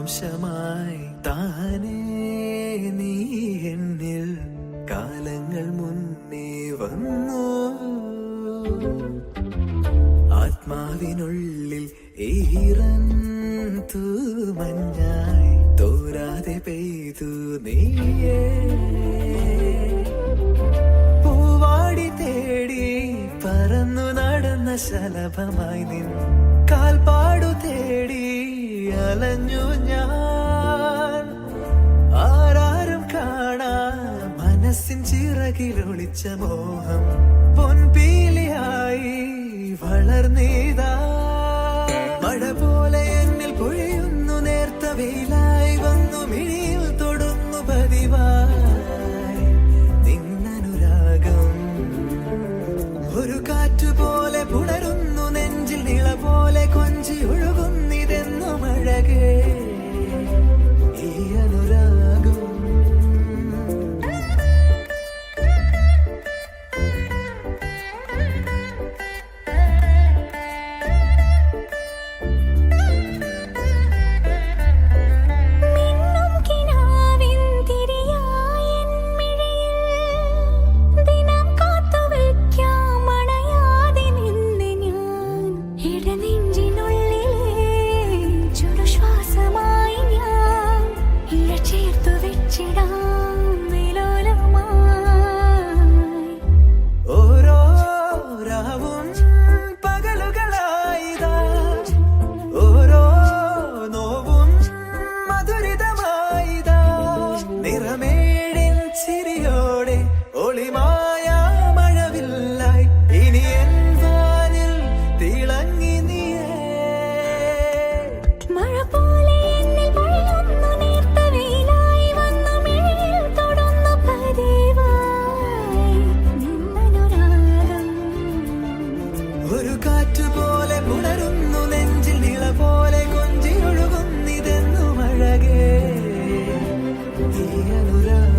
നിമിഷമായി താനേ നീ എന്നിൽ കാലങ്ങൾ മുന്നേ വന്നു. ആത്മാവിനുള്ളിൽ ഈറൻ തൂമഞ്ഞായി തോരാതെ പെയ്തു നീയേ. പൂവാടി തേടി പറന്നു നടന്ന ശലഭമായി നിൻ കാൽപ്പാടു തേടി അലഞ്ഞു ഞാൻ. ആരാരും കാണാ മനസ്സിൻ ചിറകിലൊളിച്ച മോഹം പൊൻപീലിയായി വളർന്നീതാ. മഴ പോലെ എന്നിൽ പൊഴിയുന്നു, നേർത്ത വെയിലായി വന്നു മിഴിയിൽ തൊടുന്നു പതിവായി നിന്നനുരാഗം. ഒരു കാറ്റുപോലെ പുണരുന്നു നെഞ്ചിൽ, നിള പോലെ കൊഞ്ചി ഒഴുകുന്നിതെന്നും അഴകേ ഈ അനുരാഗം. ഒരു കാറ്റുപോലെ പുണരുന്നു നെഞ്ചിൽ, നിള പോലെ കൊഞ്ചി ഒഴുകുന്നിതെന്നും അഴകേ ഈ അനുരാഗം.